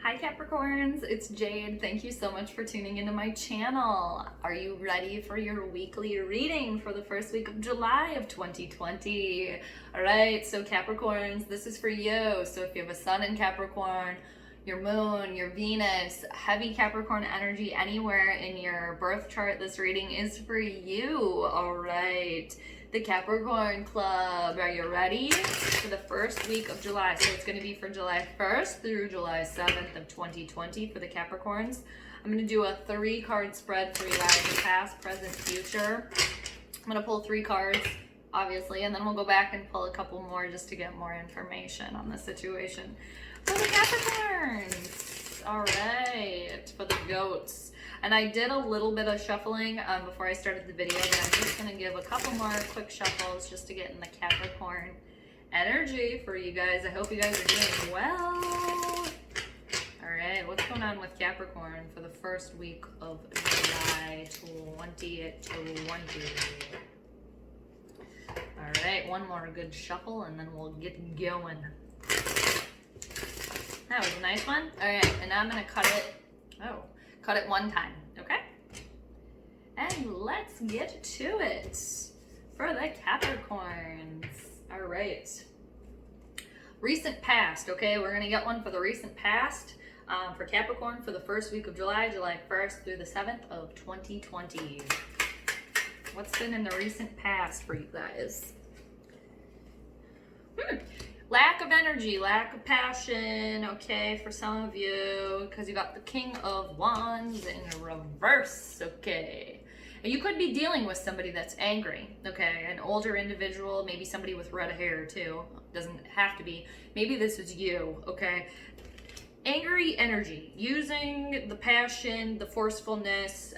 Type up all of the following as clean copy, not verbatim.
Hi Capricorns, it's Jade. Thank you so much for tuning into my channel. Are you ready for your weekly reading for the first week of July of 2020? All right, so Capricorns, this is for you. So if you have a sun in Capricorn, your moon, your Venus, heavy Capricorn energy anywhere in your birth chart, this reading is for you. All right, the Capricorn Club, are you ready for the first week of July? So it's going to be for July 1st through July 7th of 2020 for the Capricorns. I'm going to do a 3-card spread for you guys, past, present, future. I'm going to pull 3 cards, obviously, and then we'll go back and pull a couple more just to get more information on the situation. For the Capricorns, all right, for the goats. And I did a little bit of shuffling before I started the video, but I'm just gonna give a couple more quick shuffles just to get in the Capricorn energy for you guys. I hope you guys are doing well. All right, what's going on with Capricorn for the first week of July 2020? All right, one more good shuffle and then we'll get going. That was a nice one. All right, and now I'm gonna cut it. Cut it one time, okay? And let's get to it for the Capricorns. All right. Recent past, okay? We're gonna get one for the recent past for Capricorn for the first week of July, July 1st through the 7th of 2020. What's been in the recent past for you guys? Lack of energy, lack of passion, okay, for some of you, because you got the King of Wands in reverse, okay. And you could be dealing with somebody that's angry, okay, an older individual, maybe somebody with red hair too, doesn't have to be. Maybe this is you, okay. Angry energy, using the passion, the forcefulness,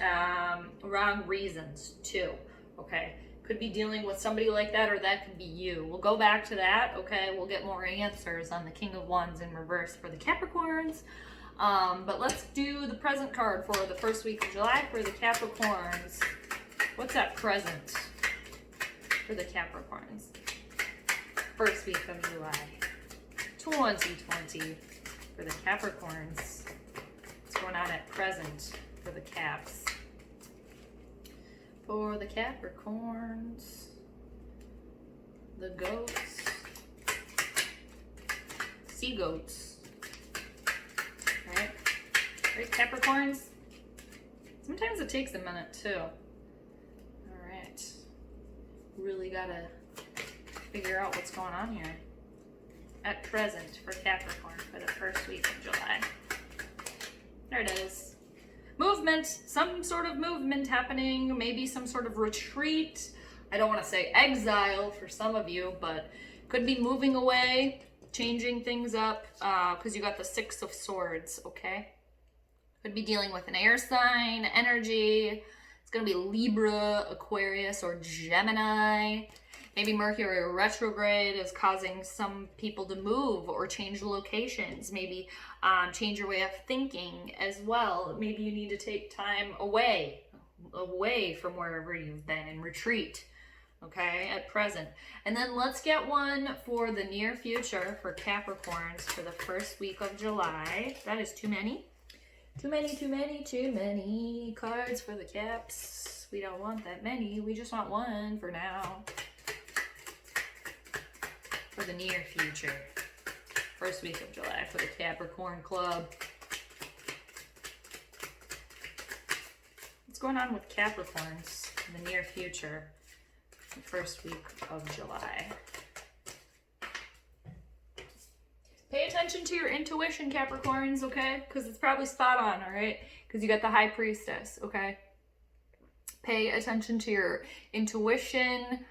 wrong reasons too, okay. Could be dealing with somebody like that, or that could be you. We'll go back to that, okay? We'll get more answers on the King of Wands in reverse for the Capricorns. But let's do the present card for the first week of July for the Capricorns. What's that present for the Capricorns? First week of July 2020 for the Capricorns. What's going on at present for the Caps? For the Capricorns, the goats, sea goats, right? Right, Capricorns? Sometimes it takes a minute too. All right. Really gotta figure out what's going on here. At present for Capricorn for the first week of July. There it is. Movement, some sort of movement happening, maybe some sort of retreat. I don't want to say exile for some of you, but could be moving away, changing things up, because you got the 6 of Swords, okay? Could be dealing with an air sign, energy. It's going to be Libra, Aquarius, or Gemini. Maybe Mercury retrograde is causing some people to move or change locations. Maybe change your way of thinking as well. Maybe you need to take time away from wherever you've been and retreat, okay, at present. And then let's get one for the near future for Capricorns for the first week of July. That is too many. Too many cards for the Caps. We don't want that many. We just want one for now. For the near future. First week of July for the Capricorn Club. What's going on with Capricorns in the near future? The first week of July. Pay attention to your intuition, Capricorns, okay? Because it's probably spot on, all right? Because you got the High Priestess, okay? Pay attention to your intuition.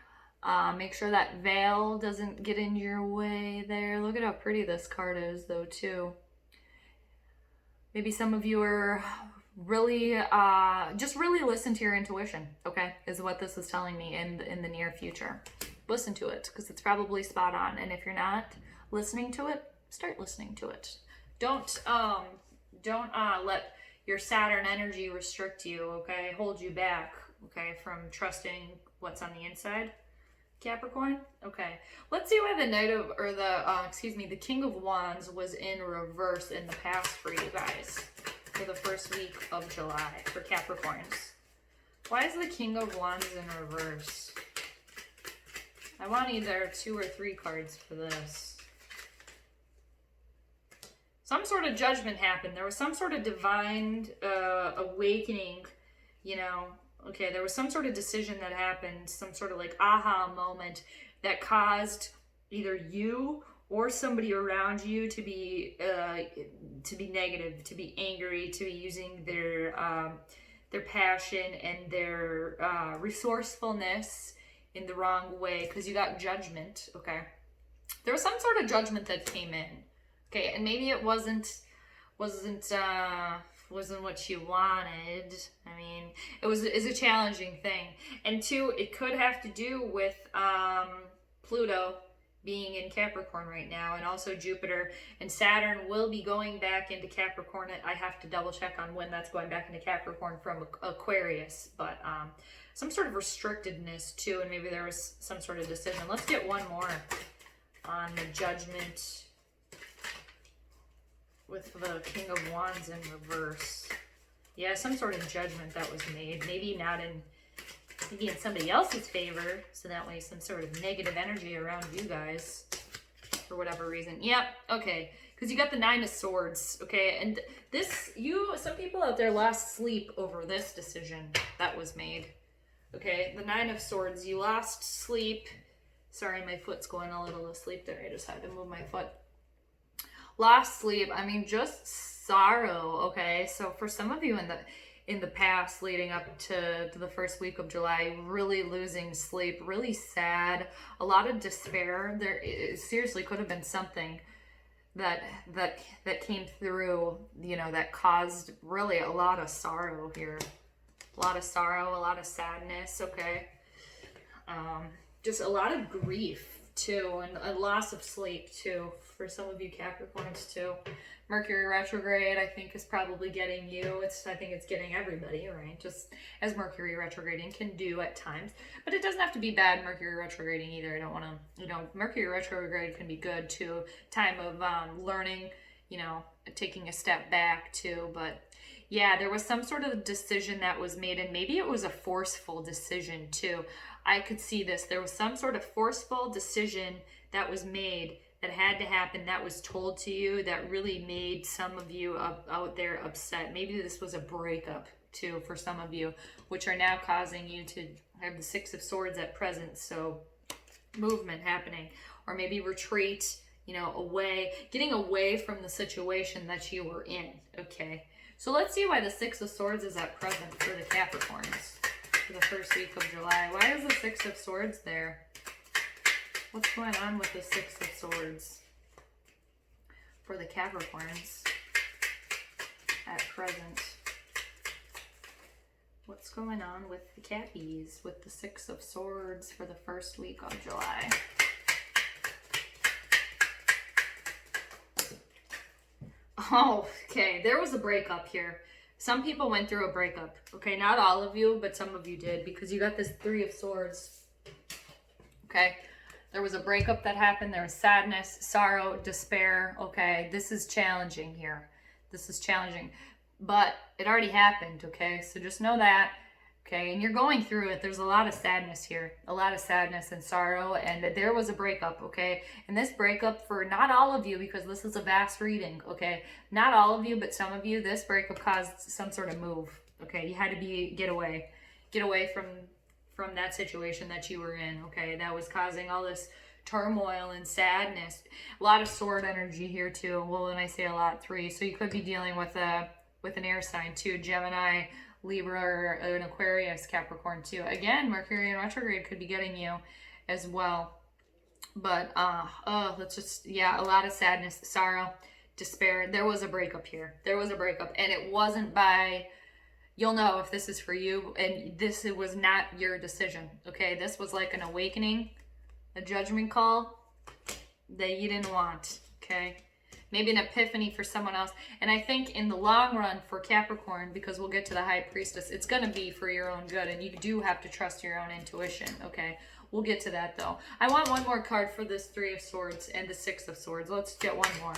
Make sure that veil doesn't get in your way there. Look at how pretty this card is, though, too. Maybe some of you are really, just really listen to your intuition, okay, is what this is telling me in the near future. Listen to it, because it's probably spot on. And if you're not listening to it, start listening to it. Don't let your Saturn energy restrict you, okay, hold you back, okay, from trusting what's on the inside. Capricorn? Okay. Let's see why the Knight of, or the King of Wands was in reverse in the past for you guys for the first week of July for Capricorns. Why is the King of Wands in reverse? I want either 2 or 3 cards for this. Some sort of judgment happened. There was some sort of divine awakening, you know. Okay, there was some sort of decision that happened, some sort of like aha moment that caused either you or somebody around you to be negative, to be angry, to be using their passion and their resourcefulness in the wrong way, because you got judgment. Okay, there was some sort of judgment that came in. Okay, and maybe it wasn't what you wanted. I mean, it's a challenging thing. And 2, it could have to do with Pluto being in Capricorn right now, and also Jupiter and Saturn will be going back into Capricorn. I have to double check on when that's going back into Capricorn from Aquarius, but some sort of restrictedness too, and maybe there was some sort of decision. Let's get one more on the judgment with the King of Wands in reverse. Yeah, some sort of judgment that was made. Maybe in somebody else's favor, so that way some sort of negative energy around you guys for whatever reason. Yep, okay, because you got the 9 of Swords, okay, and some people out there lost sleep over this decision that was made. Okay, the 9 of Swords, you lost sleep. Sorry, my foot's going a little asleep there. I just had to move my foot. Lost sleep, I mean, just sorrow, okay? So for some of you in the past leading up to the first week of July, really losing sleep, really sad, a lot of despair. It seriously could have been something that came through, you know, that caused really a lot of sorrow here. A lot of sorrow, a lot of sadness, okay? Just a lot of grief too, and a loss of sleep too for some of you Capricorns too. Mercury retrograde, I think, is probably getting you. I think it's getting everybody, right? Just as Mercury retrograding can do at times. But it doesn't have to be bad Mercury retrograding either. I don't want to, you know, Mercury retrograde can be good too. Time of learning, you know, taking a step back too. But yeah, there was some sort of decision that was made, and maybe it was a forceful decision too. I could see this. There was some sort of forceful decision that was made, that had to happen, that was told to you, that really made some of you out there upset. Maybe this was a breakup too for some of you, which are now causing you to have the 6 of Swords at present. So movement happening, or maybe retreat, you know, away, getting away from the situation that you were in. Okay, so let's see why the 6 of Swords is at present for the Capricorns for the first week of July. Why is the 6 of Swords there? What's going on with the 6 of Swords for the Capricorns at present? What's going on with the Cappies with the 6 of Swords for the first week of July? Oh, okay. There was a breakup here. Some people went through a breakup. Okay, not all of you, but some of you did, because you got this 3 of Swords. Okay. There was a breakup that happened. There was sadness, sorrow, despair. Okay, this is challenging here. This is challenging. But it already happened, okay? So just know that, okay? And you're going through it. There's a lot of sadness here. A lot of sadness and sorrow. And there was a breakup, okay? And this breakup, for not all of you, because this is a vast reading, okay? Not all of you, but some of you, this breakup caused some sort of move, okay? You had to get away from that situation that you were in, okay? That was causing all this turmoil and sadness. A lot of sword energy here too. Well, when I say a lot, 3. So you could be dealing with an air sign too, Gemini, Libra, or an Aquarius, Capricorn too. Again, Mercury in retrograde could be getting you as well. But let's just, yeah, a lot of sadness, sorrow, despair. There was a breakup here. There was a breakup, and it wasn't by, you'll know if this is for you, and this was not your decision, okay? This was like an awakening, a judgment call that you didn't want, okay? Maybe an epiphany for someone else. And I think in the long run for Capricorn, because we'll get to the High Priestess, it's going to be for your own good, and you do have to trust your own intuition, okay? We'll get to that though. I want one more card for this 3 of Swords and the 6 of Swords. Let's get one more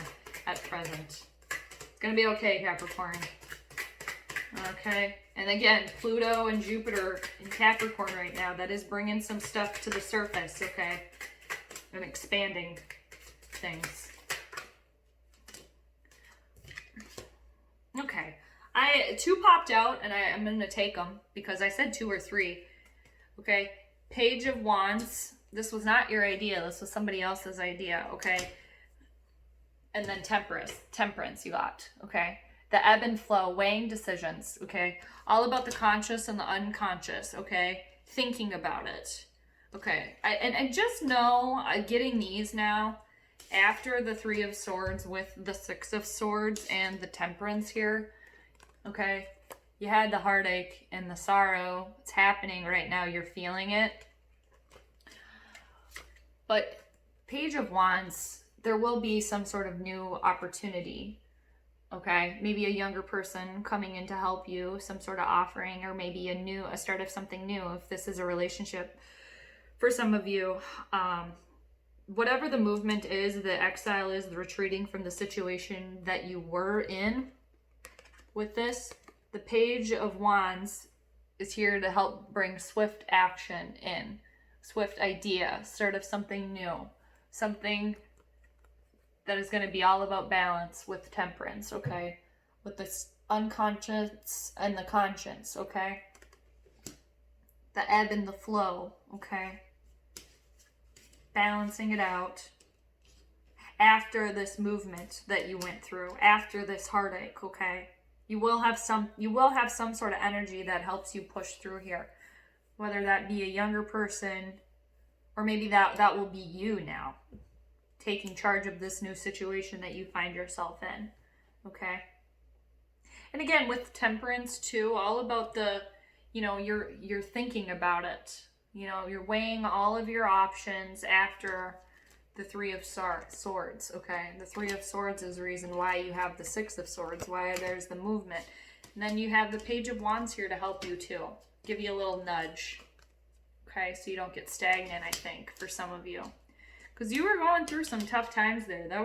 at present. It's gonna be okay, Capricorn. Okay, and again, Pluto and Jupiter in Capricorn right now, that is bringing some stuff to the surface, okay? And expanding things. Okay, 2 popped out, and I'm going to take them because I said 2 or 3. Okay, Page of Wands. This was not your idea. This was somebody else's idea, okay? And then Temperance you got, okay? The ebb and flow, weighing decisions, okay? All about the conscious and the unconscious, okay? Thinking about it, okay? And just know, getting these now, after the 3 of Swords with the 6 of Swords and the Temperance here, okay? You had the heartache and the sorrow. It's happening right now. You're feeling it. But Page of Wands, there will be some sort of new opportunity. Okay, maybe a younger person coming in to help you, some sort of offering, or maybe a start of something new. If this is a relationship for some of you, whatever the movement is, the exile is, the retreating from the situation that you were in with this, the Page of Wands is here to help bring swift action in, swift idea, start of something new, something that is going to be all about balance with Temperance, okay? With this unconscious and the conscience, okay? The ebb and the flow, okay? Balancing it out after this movement that you went through, after this heartache, okay? You will have some sort of energy that helps you push through here. Whether that be a younger person, or maybe that will be you now, taking charge of this new situation that you find yourself in, okay? And again, with Temperance too, all about the, you're thinking about it. You're weighing all of your options after the 3 of Swords, okay? The 3 of Swords is the reason why you have the 6 of Swords, why there's the movement. And then you have the Page of Wands here to help you too, give you a little nudge, okay? So you don't get stagnant, I think, for some of you. Because you were going through some tough times there. That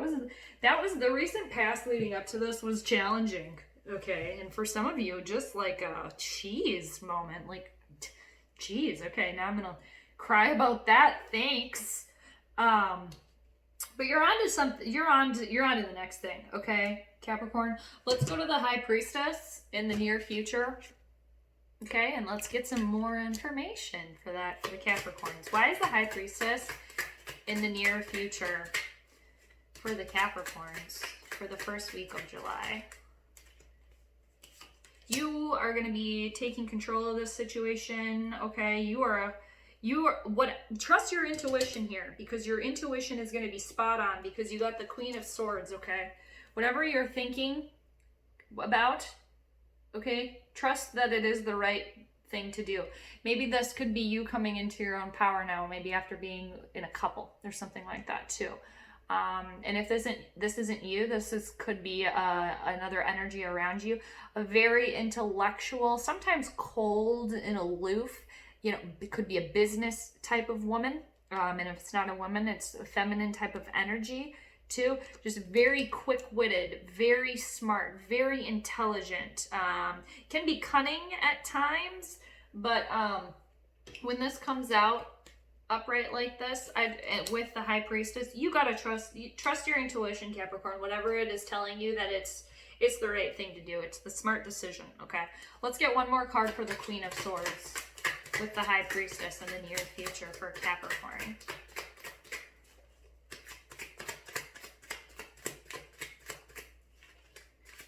was the recent past leading up to this was challenging, okay? And for some of you, just like a cheese moment, like, geez, okay, now I'm gonna cry about that. Thanks. But you're on to something. You're on to the next thing, okay, Capricorn. Let's go to the High Priestess in the near future. Okay, and let's get some more information for that for the Capricorns. Why is the High Priestess in the near future for the Capricorns for the first week of July? You are going to be taking control of this situation, okay? Trust your intuition here, because your intuition is going to be spot on, because you got the Queen of Swords, okay? Whatever you're thinking about, okay, trust that it is the right thing to do. Maybe this could be you coming into your own power now, maybe after being in a couple or something like that too. And if this isn't you, could be another energy around you, a very intellectual, sometimes cold and aloof. It could be a business type of woman, and if it's not a woman, it's a feminine type of energy too. Just very quick-witted, very smart, very intelligent. Can be cunning at times, but when this comes out upright like this, with the High Priestess, you gotta trust your intuition, Capricorn. Whatever it is telling you that it's the right thing to do. It's the smart decision. Okay, let's get one more card for the Queen of Swords with the High Priestess in the near future for Capricorn.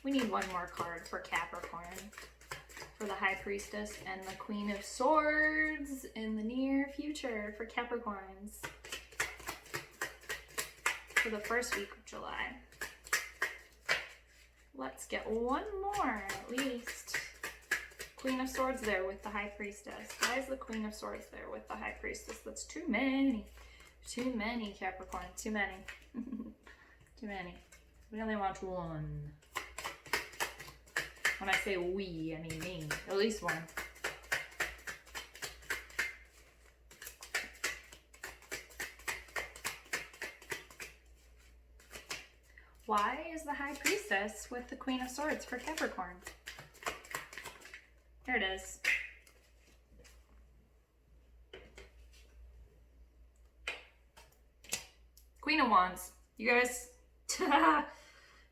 We need one more card for Capricorn for the High Priestess and the Queen of Swords in the near future for Capricorns for the first week of July. Let's get one more at least. Queen of Swords there with the High Priestess. Why is the Queen of Swords there with the High Priestess? That's too many. Too many, Capricorn. Too many. Too many. We only want one. When I say we, I mean me. At least one. Why is the High Priestess with the Queen of Swords for Capricorn? There it is. Queen of Wands. You guys,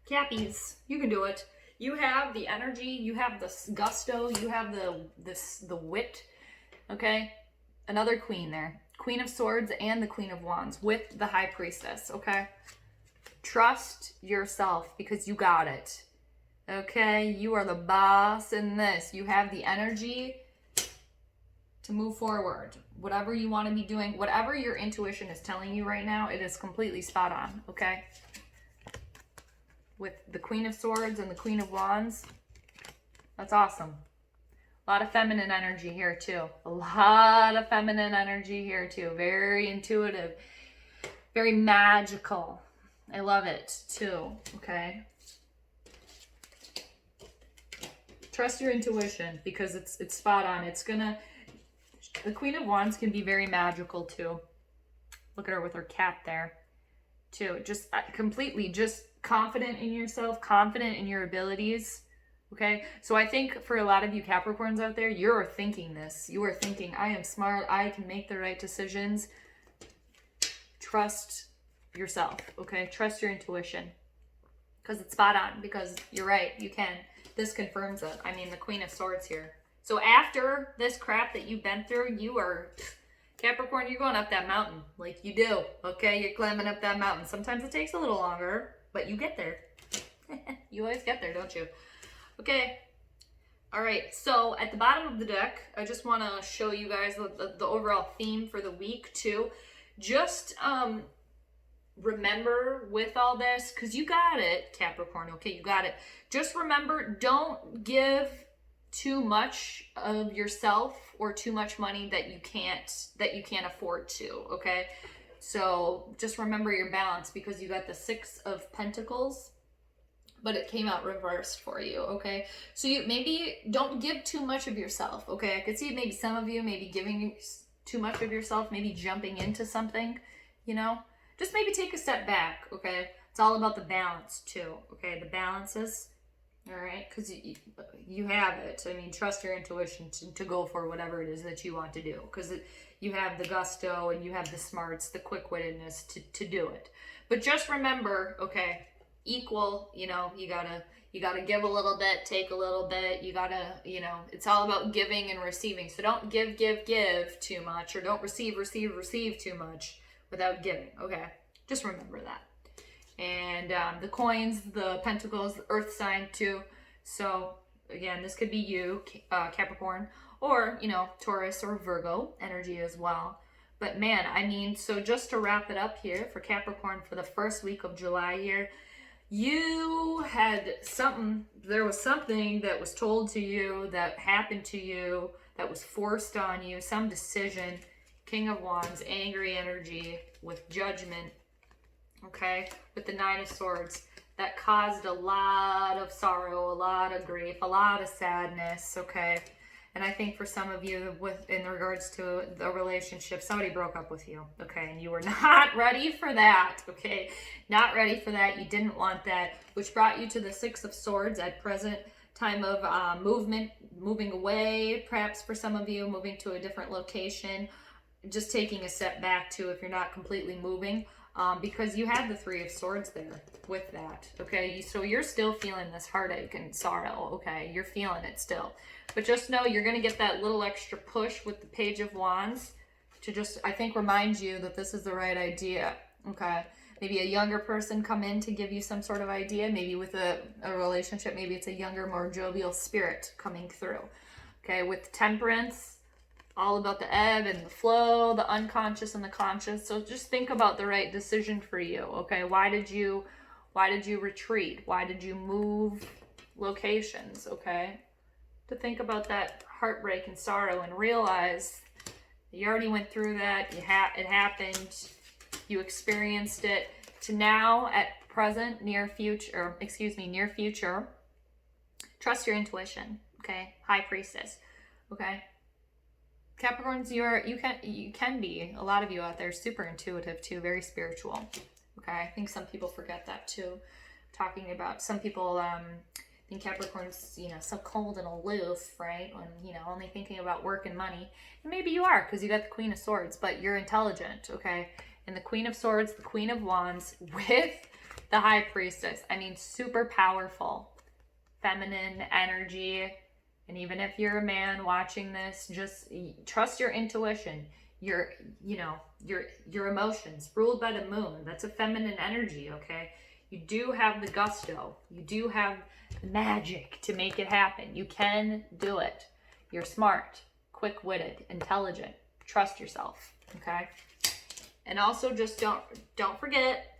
Cappies, you can do it. You have the energy, you have the gusto, you have the wit, okay? Another queen there. Queen of Swords and the Queen of Wands with the High Priestess, okay? Trust yourself because you got it, okay? You are the boss in this. You have the energy to move forward. Whatever you want to be doing, whatever your intuition is telling you right now, it is completely spot on, okay? With the Queen of Swords and the Queen of Wands, that's awesome. A lot of feminine energy here too. A lot of feminine energy here too. Very intuitive, very magical. I love it too, okay? Trust your intuition because it's spot on. The Queen of Wands can be very magical too. Look at her with her cat there too. Just completely just confident in yourself, confident in your abilities. Okay, so I think for a lot of you Capricorns out there, you're thinking this. You are thinking, I am smart. I can make the right decisions. Trust yourself, okay? Trust your intuition because it's spot on because you're right. You can. This confirms it. I mean, the Queen of Swords here. So after this crap that you've been through, you are, Capricorn, you're going up that mountain like you do, okay? You're climbing up that mountain. Sometimes it takes a little longer, but you get there. You always get there, don't you? Okay. All right. So at the bottom of the deck, I just want to show you guys the overall theme for the week too. Just remember with all this, because you got it, Capricorn. Okay, you got it. Just remember, don't give too much of yourself or too much money that you can't afford to. Okay. So just remember your balance because you got the Six of Pentacles, but it came out reversed for you, okay? So you maybe don't give too much of yourself, okay? I could see maybe some of you maybe giving too much of yourself, maybe jumping into something, you know? Just maybe take a step back, okay? It's all about the balance too, okay? The balances, all right? Because you have it. I mean, trust your intuition to go for whatever it is that you want to do because you have the gusto and you have the smarts, the quick-wittedness to do it. But just remember, okay, equal, you know, you gotta give a little bit, take a little bit, you gotta, you know, it's all about giving and receiving. So don't give too much, or don't receive too much without giving, okay? Just remember that. And the coins, the pentacles, the earth sign too. So again, this could be you, Capricorn, or, you know, Taurus or Virgo energy as well. But man, I mean, so just to wrap it up here for Capricorn for the first week of July here, you had something, there was something that was told to you, that happened to you, that was forced on you, some decision, King of Wands, angry energy with judgment, okay, with the Nine of Swords, that caused a lot of sorrow, a lot of grief, a lot of sadness, okay? And I think for some of you, in regards to the relationship, somebody broke up with you, okay? And you were not ready for that, okay? Not ready for that. You didn't want that, which brought you to the Six of Swords at present time of moving away, perhaps for some of you, moving to a different location, just taking a step back too if you're not completely moving, because you had the Three of Swords there with that, okay? So you're still feeling this heartache and sorrow, okay? You're feeling it still. But just know you're going to get that little extra push with the Page of Wands to just, I think, remind you that this is the right idea, okay? Maybe a younger person come in to give you some sort of idea, maybe with a relationship, maybe it's a younger, more jovial spirit coming through, okay? With Temperance, all about the ebb and the flow, the unconscious and the conscious. So just think about the right decision for you, okay? Why did you retreat? Why did you move locations, okay? To think about that heartbreak and sorrow and realize you already went through that, it happened, you experienced it, to now at present, near future, trust your intuition, okay? High Priestess, okay? Capricorns, you can be, a lot of you out there, super intuitive too, very spiritual, okay? I think some people forget that too. talking about some people think Capricorn's, you know, so cold and aloof, right? When, you know, only thinking about work and money. And maybe you are, because you got the Queen of Swords, but you're intelligent, okay? And the Queen of Swords, the Queen of Wands with the High Priestess. I mean, super powerful, feminine energy. And even if you're a man watching this, just trust your intuition, your, you know, your emotions, ruled by the moon. That's a feminine energy, okay? You do have the gusto. You do have the magic to make it happen. You can do it. You're smart, quick-witted, intelligent. Trust yourself, okay? And also just don't forget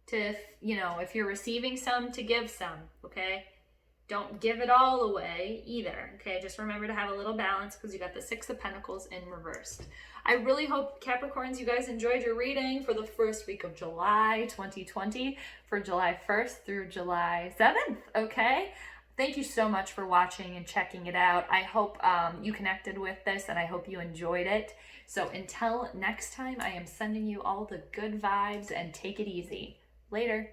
to, you know, if you're receiving some, to give some, okay? Don't give it all away either, okay? Just remember to have a little balance, because you got the Six of Pentacles in reversed. I really hope, Capricorns, you guys enjoyed your reading for the first week of July 2020, for July 1st through July 7th, okay? Thank you so much for watching and checking it out. I hope you connected with this, and I hope you enjoyed it. So until next time, I am sending you all the good vibes, and take it easy. Later.